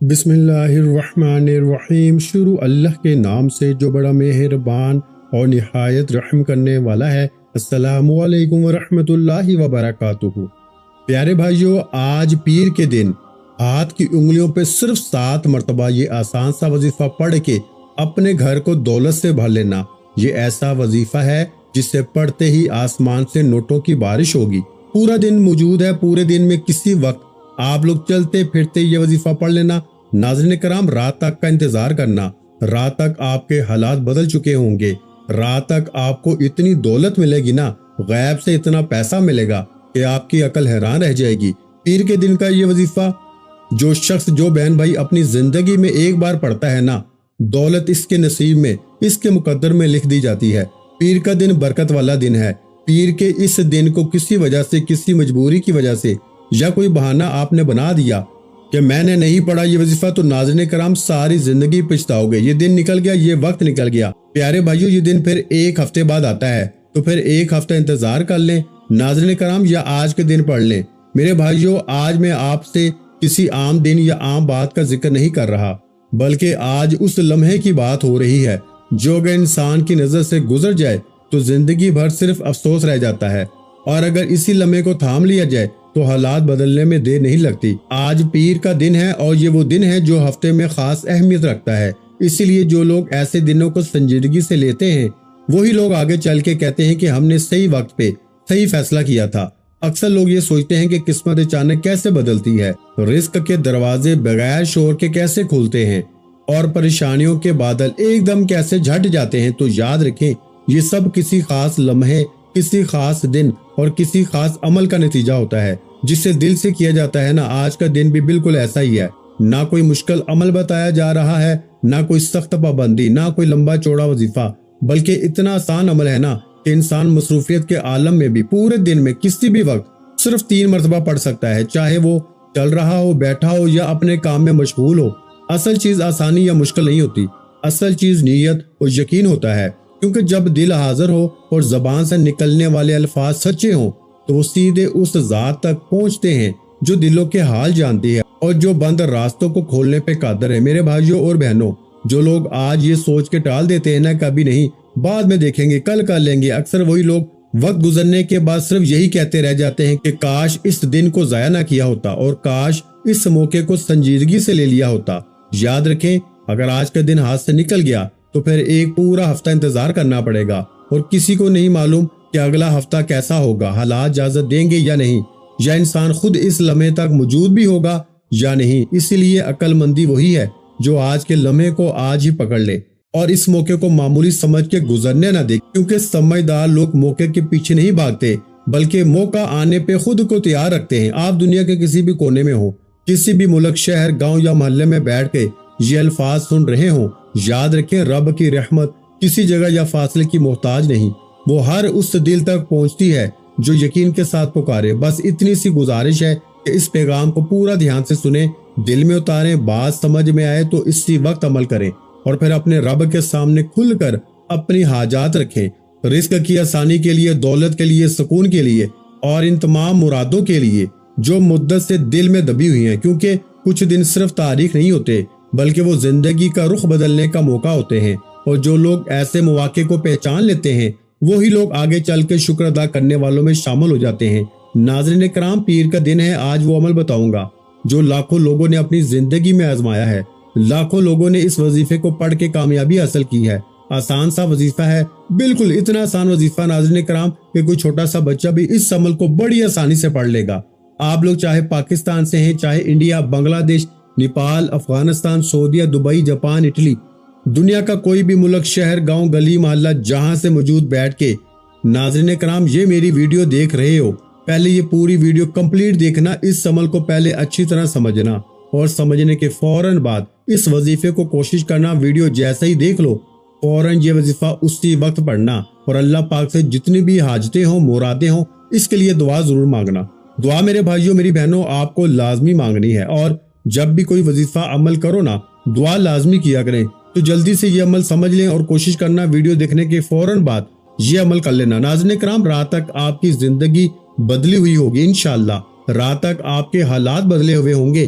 بسم اللہ الرحمن الرحیم۔ شروع اللہ کے نام سے جو بڑا مہربان اور نہایت رحم کرنے والا ہے۔ السلام علیکم ورحمۃ اللہ وبرکاتہ۔ پیارے بھائیو، آج پیر کے دن ہاتھ کی انگلیوں پہ صرف 7 مرتبہ یہ آسان سا وظیفہ پڑھ کے اپنے گھر کو دولت سے بھر لینا، یہ ایسا وظیفہ ہے جس سے پڑھتے ہی آسمان سے نوٹوں کی بارش ہوگی۔ پورا دن موجود ہے، پورے دن میں کسی وقت آپ لوگ چلتے پھرتے یہ وظیفہ پڑھ لینا۔ ناظرین کرام، رات تک کا انتظار کرنا، رات تک آپ کے حالات بدل چکے ہوں گے، رات تک آپ کو اتنی دولت ملے گی نا، غیب سے اتنا پیسہ ملے گا کہ آپ کی عقل حیران رہ جائے گی۔ پیر کے دن کا یہ وظیفہ جو شخص، جو بہن بھائی اپنی زندگی میں ایک بار پڑھتا ہے نا، دولت اس کے نصیب میں، اس کے مقدر میں لکھ دی جاتی ہے۔ پیر کا دن برکت والا دن ہے۔ پیر کے اس دن کو کسی وجہ سے، کسی مجبوری کی وجہ سے یا کوئی بہانہ آپ نے بنا دیا کہ میں نے نہیں پڑھا یہ وظیفہ، تو ناظرین کرام ساری زندگی پچھتاؤ گے۔ یہ دن نکل گیا، یہ وقت نکل گیا۔ پیارے بھائیو، یہ دن پھر 1 ہفتے بعد آتا ہے، تو پھر 1 ہفتہ انتظار کر لیں ناظرین کرام، یا آج کے دن پڑھ لیں۔ میرے بھائیو، آج میں آپ سے کسی عام دن یا عام بات کا ذکر نہیں کر رہا، بلکہ آج اس لمحے کی بات ہو رہی ہے جو اگر انسان کی نظر سے گزر جائے تو زندگی بھر صرف افسوس رہ جاتا ہے، اور اگر اسی لمحے کو تھام لیا جائے تو حالات بدلنے میں دیر نہیں لگتی۔ آج پیر کا دن ہے، اور یہ وہ دن ہے جو ہفتے میں خاص اہمیت رکھتا ہے۔ اسی لیے جو لوگ ایسے دنوں کو سنجیدگی سے لیتے ہیں، وہی لوگ آگے چل کے کہتے ہیں کہ ہم نے صحیح وقت پہ صحیح فیصلہ کیا تھا۔ اکثر لوگ یہ سوچتے ہیں کہ قسمت اچانک کیسے بدلتی ہے، رزق کے دروازے بغیر شور کے کیسے کھلتے ہیں، اور پریشانیوں کے بادل ایک دم کیسے جھٹ جاتے ہیں۔ تو یاد رکھیں، یہ سب کسی خاص لمحے، کسی خاص دن اور کسی خاص عمل کا نتیجہ ہوتا ہے جسے دل سے کیا جاتا ہے نا۔ آج کا دن بھی بالکل ایسا ہی ہے، نہ کوئی مشکل عمل بتایا جا رہا ہے، نہ کوئی سخت پابندی، نہ کوئی لمبا چوڑا وظیفہ، بلکہ اتنا آسان عمل ہے نا کہ انسان مصروفیت کے عالم میں بھی پورے دن میں کسی بھی وقت صرف 3 مرتبہ پڑھ سکتا ہے، چاہے وہ چل رہا ہو، بیٹھا ہو یا اپنے کام میں مشغول ہو۔ اصل چیز آسانی یا مشکل نہیں ہوتی، اصل چیز نیت اور یقین ہوتا ہے، کیونکہ جب دل حاضر ہو اور زبان سے نکلنے والے الفاظ سچے ہوں تو وہ سیدھے اس ذات تک پہنچتے ہیں جو دلوں کے حال جانتی ہے اور جو بند راستوں کو کھولنے پہ قادر ہے۔ میرے بھائیوں اور بہنوں، جو لوگ آج یہ سوچ کے ٹال دیتے ہیں نا کبھی نہیں، بعد میں دیکھیں گے، کل کر لیں گے، اکثر وہی لوگ وقت گزرنے کے بعد صرف یہی کہتے رہ جاتے ہیں کہ کاش اس دن کو ضائع نہ کیا ہوتا، اور کاش اس موقع کو سنجیدگی سے لے لیا ہوتا۔ یاد رکھیں، اگر آج کا دن ہاتھ سے نکل گیا تو پھر ایک پورا ہفتہ انتظار کرنا پڑے گا، اور کسی کو نہیں معلوم کہ اگلا ہفتہ کیسا ہوگا، حالات اجازت دیں گے یا نہیں، یا انسان خود اس لمحے تک موجود بھی ہوگا یا نہیں۔ اسی لیے عقل مندی وہی ہے جو آج کے لمحے کو آج ہی پکڑ لے اور اس موقع کو معمولی سمجھ کے گزرنے نہ دے، کیونکہ سمجھدار لوگ موقع کے پیچھے نہیں بھاگتے، بلکہ موقع آنے پہ خود کو تیار رکھتے ہیں۔ آپ دنیا کے کسی بھی کونے میں ہو، کسی بھی ملک، شہر، گاؤں یا محلے میں بیٹھ کے یہ الفاظ سن رہے ہوں، یاد رکھیں، رب کی رحمت کسی جگہ یا فاصلے کی محتاج نہیں، وہ ہر اس دل تک پہنچتی ہے جو یقین کے ساتھ پکارے۔ بس اتنی سی گزارش ہے کہ اس پیغام کو پورا دھیان سے سنیں، دل میں اتاریں، بات سمجھ میں آئے تو اسی وقت عمل کریں، اور پھر اپنے رب کے سامنے کھل کر اپنی حاجات رکھیں، رزق کی آسانی کے لیے، دولت کے لیے، سکون کے لیے، اور ان تمام مرادوں کے لیے جو مدت سے دل میں دبی ہوئی ہیں، کیونکہ کچھ دن صرف تاریخ نہیں ہوتے بلکہ وہ زندگی کا رخ بدلنے کا موقع ہوتے ہیں، اور جو لوگ ایسے مواقع کو پہچان لیتے ہیں وہی لوگ آگے چل کے شکر ادا کرنے والوں میں شامل ہو جاتے ہیں۔ ناظرین کرام، پیر کا دن ہے، آج وہ عمل بتاؤں گا جو لاکھوں لوگوں نے اپنی زندگی میں آزمایا ہے، لاکھوں لوگوں نے اس وظیفے کو پڑھ کے کامیابی حاصل کی ہے۔ آسان سا وظیفہ ہے، بالکل اتنا آسان وظیفہ ناظرین کرام کہ کوئی چھوٹا سا بچہ بھی اس عمل کو بڑی آسانی سے پڑھ لے گا۔ آپ لوگ چاہے پاکستان سے ہیں، چاہے انڈیا، بنگلہ دیش، نیپال، افغانستان، سعودیہ، دبئی، جاپان، اٹلی، دنیا کا کوئی بھی ملک، شہر، گاؤں، گلی، محلہ، جہاں سے موجود بیٹھ کے ناظرین کرام یہ میری ویڈیو دیکھ رہے ہو، پہلے یہ پوری ویڈیو کمپلیٹ دیکھنا، اس عمل کو پہلے اچھی طرح سمجھنا، اور سمجھنے کے فوراً بعد اس وظیفے کو کوشش کرنا، ویڈیو جیسا ہی دیکھ لو فوراً یہ وظیفہ اسی وقت پڑھنا، اور اللہ پاک سے جتنی بھی حاجتیں ہوں، مرادیں ہوں، اس کے لیے دعا ضرور مانگنا۔ دعا میرے بھائیوں، میری بہنوں، آپ کو لازمی مانگنی ہے، اور جب بھی کوئی وظیفہ عمل کرو نا، دعا لازمی کیا کریں۔ تو جلدی سے یہ عمل سمجھ لیں اور کوشش کرنا ویڈیو دیکھنے کے فوراً بعد یہ عمل کر لینا۔ ناظرین کرام، رات تک آپ کی زندگی بدلی ہوئی ہوگی انشاءاللہ، رات تک آپ کے حالات بدلے ہوئے ہوں گے،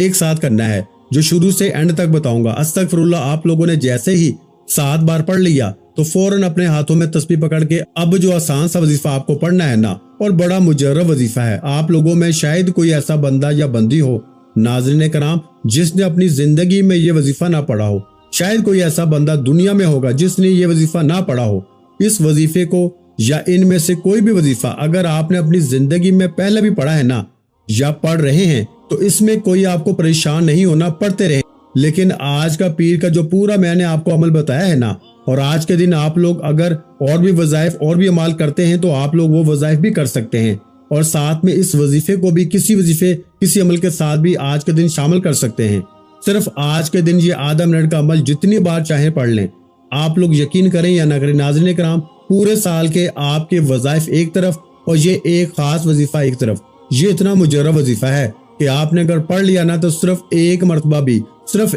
ایک ساتھ کرنا ہے، جو شروع سے اینڈ تک بتاؤں گا۔ استغفراللہ آپ لوگوں نے جیسے ہی 7 بار پڑھ لیا تو فوراً اپنے ہاتھوں میں تسبیح پکڑ کے اب جو آسان سا وظیفہ آپ کو پڑھنا ہے نا، اور بڑا مجرب وظیفہ ہے، آپ لوگوں میں شاید کوئی ایسا بندہ یا بندی ہو ناظرین کرام جس نے اپنی زندگی میں یہ وظیفہ نہ پڑھا ہو، شاید کوئی ایسا بندہ دنیا میں ہوگا جس نے یہ وظیفہ نہ پڑھا ہو۔ اس وظیفے کو یا ان میں سے کوئی بھی وظیفہ اگر آپ نے اپنی زندگی میں پہلے بھی پڑھا ہے نا یا پڑھ رہے ہیں تو اس میں کوئی آپ کو پریشان نہیں ہونا، پڑھتے رہیں۔ لیکن آج کا پیر کا جو پورا میں نے آپ کو عمل بتایا ہے نا، اور آج کے دن آپ لوگ اگر اور بھی وظائف اور بھی عمال کرتے ہیں تو آپ لوگ وہ وظائف بھی کر سکتے ہیں، اور ساتھ میں اس وظیفے کو بھی کسی عمل کے ساتھ بھی آج کے دن شامل کر سکتے ہیں۔ صرف آج کے دن یہ آدھا منٹ کا عمل جتنی بار چاہیں پڑھ لیں، آپ لوگ یقین کریں یا نہ کریں ناظرین کرام، پورے سال کے آپ کے وظائف ایک طرف اور یہ ایک خاص وظیفہ ایک طرف، یہ اتنا مجرب وظیفہ ہے کہ آپ نے اگر پڑھ لیا نا تو صرف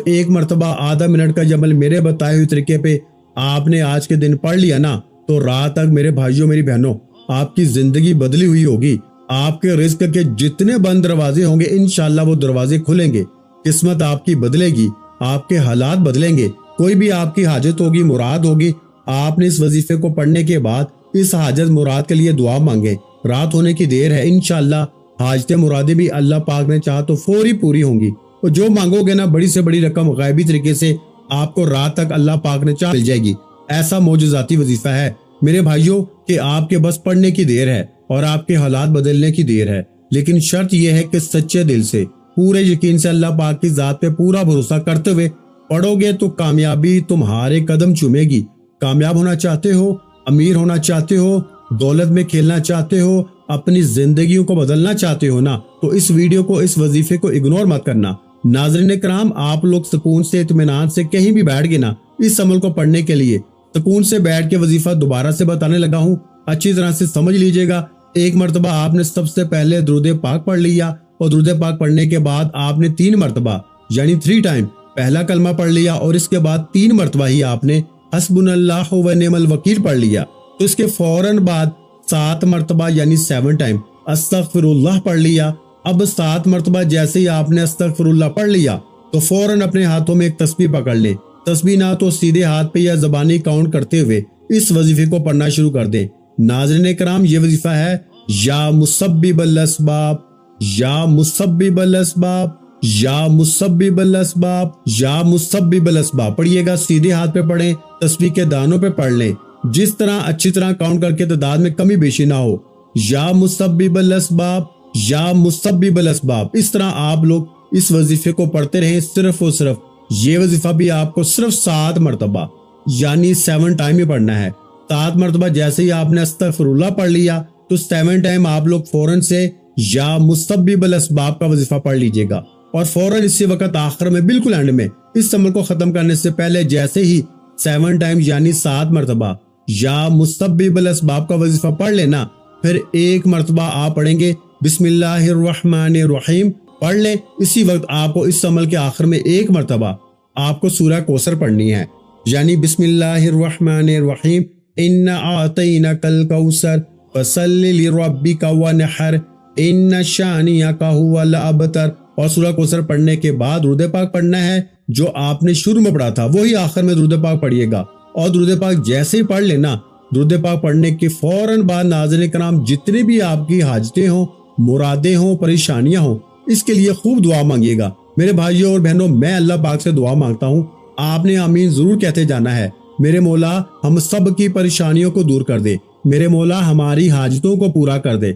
ایک مرتبہ آدھا منٹ کا یہ عمل میرے بتائے ہوئے طریقے پہ آپ نے آج کے دن پڑھ لیا نا تو رات تک میرے بھائیوں میری بہنوں آپ کی زندگی بدلی ہوئی ہوگی۔ آپ کے رزق کے جتنے بند دروازے ہوں گے انشاءاللہ وہ دروازے کھلیں گے، قسمت آپ کی بدلے گی، آپ کے حالات بدلیں گے، کوئی بھی آپ کی حاجت ہوگی، مراد ہوگی، آپ نے اس وظیفے کو پڑھنے کے بعد اس حاجت مراد کے لیے دعا مانگے، رات ہونے کی دیر ہے، انشاءاللہ حاجت مرادیں بھی اللہ پاک نے چاہا تو فوری پوری ہوں گی، اور جو مانگو گے نا بڑی سے بڑی رقم غیبی طریقے سے آپ کو رات تک اللہ پاک نے چاہا مل جائے گی۔ ایسا معجزاتی وظیفہ ہے میرے بھائیوں کہ آپ کے بس پڑھنے کی دیر ہے اور آپ کے حالات بدلنے کی دیر ہے، لیکن شرط یہ ہے کہ سچے دل سے پورے یقین سے اللہ پاک کی ذات پہ پورا بھروسہ کرتے ہوئے پڑھو گے تو کامیابی تمہارے قدم چومے گی۔ کامیاب ہونا چاہتے ہو، امیر ہونا چاہتے ہو، دولت میں کھیلنا چاہتے ہو، اپنی زندگیوں کو بدلنا چاہتے ہو نا تو اس ویڈیو کو، اس وظیفے کو اگنور مت کرنا۔ ناظرین کرام آپ لوگ سکون سے اطمینان سے کہیں بھی بیٹھ گئے نا اس عمل کو پڑھنے کے لیے، سکون سے بیٹھ کے وظیفہ دوبارہ سے بتانے لگا ہوں، اچھی طرح سے سمجھ لیجئے گا۔ ایک مرتبہ آپ نے سب سے پہلے درود پاک پڑھ لیا، اور درود پاک پڑھنے کے بعد آپ نے 3 مرتبہ یعنی 3 ٹائم پہلا کلمہ پڑھ لیا، اور اس کے بعد 3 مرتبہ ہی آپ نے حسبنا اللہ و نعم الوکیل پڑھ لیا۔ تو اس کے فوراً بعد 7 مرتبہ یعنی 7 ٹائم استغفراللہ پڑھ لیا۔ اب 7 مرتبہ جیسے ہی آپ نے استغفراللہ پڑھ لیا تو فوراً اپنے ہاتھوں میں ایک تسبیح پکڑ لیں، تسبیح نہ تو سیدھے ہاتھ پہ یا زبانی کاؤنٹ کرتے ہوئے اس وظیفے کو پڑھنا شروع کر دیں۔ ناظرین کرام یہ وظیفہ ہے یا مسبب الاسباب، یا مسبب الاسباب، یا مسبب الاسباب، یا مسبب الاسباب، پڑھیے گا، سیدھے ہاتھ پہ پڑھیں، تسبیح کے دانوں پہ پڑھ لیں، جس طرح اچھی طرح کاؤنٹ کر کے تعداد میں کمی بیشی نہ ہو، یا مسبب الاسباب، یا مسبب الاسباب، اس طرح آپ لوگ اس وظیفے کو پڑھتے رہیں۔ صرف اور صرف یہ وظیفہ بھی آپ کو صرف 7 مرتبہ یعنی 7 ٹائم ہی پڑھنا ہے۔ 7 مرتبہ جیسے ہی آپ نے استغفراللہ پڑھ لیا تو 7 ٹائم آپ لوگ فوراً سے یا مسبب الاسباب کا وظیفہ پڑھ لیجئے گا، اور فوراً اسی وقت آخر میں بالکل اینڈ میں اس عمل کو ختم کرنے سے پہلے جیسے ہی 7 ٹائم یعنی 7 مرتبہ یا مسبب الاسباب کا وظیفہ پڑھ لینا، پھر 1 مرتبہ آپ پڑھیں گے بسم اللہ الرحمن الرحیم، پڑھ لیں۔ اسی وقت آپ کو اس عمل کے آخر میں 1 مرتبہ آپ کو سورہ کوثر پڑھنی ہے، یعنی بسم اللہ الرحمن الرحیم انا اعطیناک الکوثر فصلی لربک ونحر ان شانئک ھو الابتر، اور سورہ کوثر پڑھنے کے بعد درود پاک پڑھنا ہے جو آپ نے شروع میں پڑھا تھا وہی آخر میں درود پاک پڑھیے گا، اور درود پاک جیسے ہی پڑھ لینا، درود پاک پڑھنے کے فوراً بعد ناظرین کرام جتنے بھی آپ کی حاجتیں ہوں، مرادیں ہوں، پریشانیاں ہوں، اس کے لیے خوب دعا مانگیے گا میرے بھائیوں اور بہنوں۔ میں اللہ پاک سے دعا مانگتا ہوں، آپ نے آمین ضرور کہتے جانا ہے۔ میرے مولا ہم سب کی پریشانیوں کو دور کر دے، میرے مولا ہماری حاجتوں کو پورا کر دے،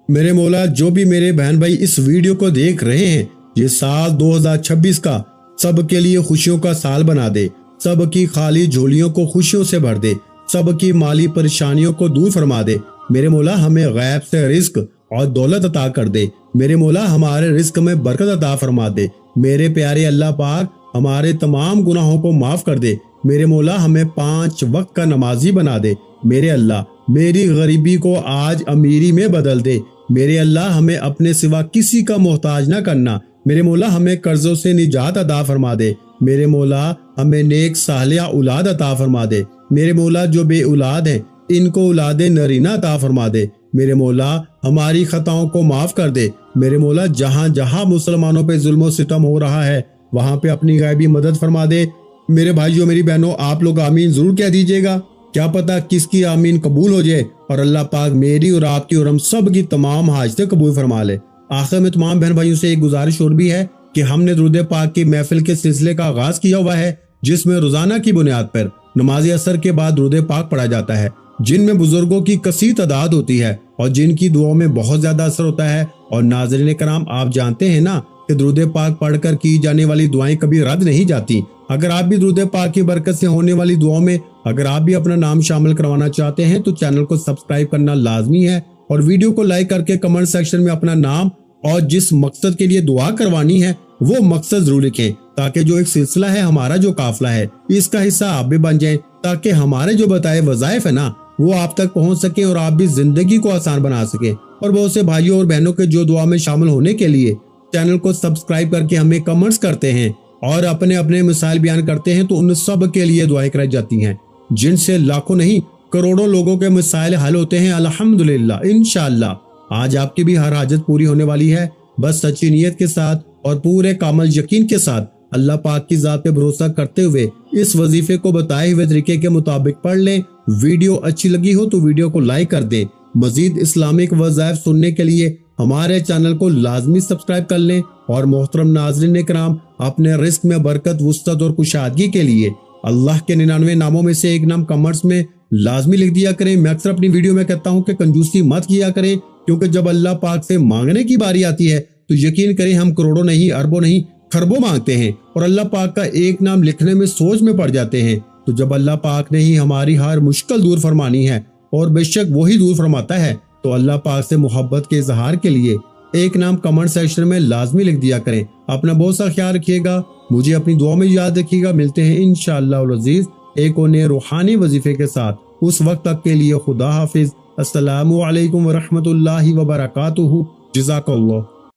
میرے مولا جو بھی میرے بہن بھائی اس ویڈیو کو دیکھ رہے ہیں یہ سال 2026 کا سب کے لیے خوشیوں کا سال بنا دے، سب کی خالی جھولیوں کو خوشیوں سے بھر دے، سب کی مالی پریشانیوں کو دور فرما دے، میرے مولا ہمیں غیب سے رزق اور دولت عطا کر دے، میرے مولا ہمارے رزق میں برکت عطا فرما دے، میرے پیارے اللہ پاک ہمارے تمام گناہوں کو معاف کر دے، میرے مولا ہمیں 5 وقت کا نمازی بنا دے، میرے اللہ میری غریبی کو آج امیری میں بدل دے، میرے اللہ ہمیں اپنے سوا کسی کا محتاج نہ کرنا، میرے مولا ہمیں قرضوں سے نجات عطا فرما دے، میرے مولا ہمیں نیک صالحہ اولاد عطا فرما دے، میرے مولا جو بے اولاد ہیں ان کو اولاد نرینہ عطا فرما دے، میرے مولا ہماری خطاؤں کو معاف کر دے، میرے مولا جہاں جہاں مسلمانوں پہ ظلم و ستم ہو رہا ہے وہاں پہ اپنی غیبی مدد فرما دے۔ میرے بھائیوں میری بہنوں آپ لوگ آمین ضرور کہہ دیجئے گا، کیا پتا کس کی آمین قبول ہو جائے اور اللہ پاک میری اور آپ کی اور ہم سب کی تمام حاجتیں قبول فرما لے۔ آخر میں تمام بہن بھائیوں سے ایک گزارش اور بھی ہے کہ ہم نے درود پاک کی محفل کے سلسلے کا آغاز کیا ہوا ہے، جس میں روزانہ کی بنیاد پر نماز عصر کے بعد درود پاک پڑھا جاتا ہے، جن میں بزرگوں کی کثیر تعداد ہوتی ہے اور جن کی دعاؤں میں بہت زیادہ اثر ہوتا ہے۔ اور ناظرین کرام آپ جانتے ہیں نا کہ درود پاک پڑھ کر کی جانے والی دعائیں کبھی رد نہیں جاتی۔ اگر آپ بھی درود پاک کی برکت سے ہونے والی دعاؤں میں اگر آپ بھی اپنا نام شامل کروانا چاہتے ہیں تو چینل کو سبسکرائب کرنا لازمی ہے اور ویڈیو کو لائک کر کے کمنٹ سیکشن میں اپنا نام اور جس مقصد کے لیے دعا کروانی ہے وہ مقصد ضرور لکھیں، تاکہ جو ایک سلسلہ ہے ہمارا جو قافلہ ہے اس کا حصہ آپ بھی بن جائیں، تاکہ ہمارے جو بتائے وظائف ہے نا وہ آپ تک پہنچ سکیں اور آپ بھی زندگی کو آسان بنا سکیں۔ اور بہت سے بھائیوں اور بہنوں کے جو دعا میں شامل ہونے کے لیے چینل کو سبسکرائب کر کے ہمیں کمنٹس کرتے ہیں اور اپنے اپنے مسائل بیان کرتے ہیں تو ان سب کے لیے دعائیں کرائی جاتی ہیں، جن سے لاکھوں نہیں کروڑوں لوگوں کے مسائل حل ہوتے ہیں الحمدللہ۔ انشاءاللہ آج آپ کی بھی ہر حاجت پوری ہونے والی ہے، بس سچی نیت کے ساتھ اور پورے کامل یقین کے ساتھ اللہ پاک کی ذات پہ بھروسہ کرتے ہوئے اس وظیفے کو بتائے ہوئے طریقے کے مطابق پڑھ لیں۔ ویڈیو اچھی لگی ہو تو ویڈیو کو لائک کر دیں۔ مزید اسلامک وظائف سننے کے لیے ہمارے چینل کو لازمی سبسکرائب کر لیں۔ اور محترم ناظرین کرام اپنے رزق میں برکت، وسعت اور کشادگی کے لیے اللہ کے 99 ناموں میں سے ایک نام کمنٹس میں لازمی لکھ دیا کریں۔ میں اکثر اپنی ویڈیو میں کہتا ہوں کہ کنجوسی مت کیا کریں، کیونکہ جب اللہ پاک سے مانگنے کی باری آتی ہے تو یقین کریں ہم کروڑوں نہیں، اربوں نہیں، خربوں مانگتے ہیں اور اللہ پاک کا ایک نام لکھنے میں سوچ میں پڑ جاتے ہیں۔ تو جب اللہ پاک نے ہی ہماری ہر مشکل دور فرمانی ہے اور بے شک وہی دور فرماتا ہے تو اللہ پاک سے محبت کے اظہار کے لیے ایک نام کمنٹ سیکشن میں لازمی لکھ دیا کریں۔ اپنا بہت سا خیال رکھیے گا، مجھے اپنی دعا میں یاد رکھیے گا۔ ملتے ہیں انشاءاللہ العزیز ایک اور نئے روحانی وظیفے کے ساتھ، اس وقت تک کے لیے خدا حافظ۔ السلام علیکم ورحمۃ اللہ وبرکاتہ۔ جزاک اللہ۔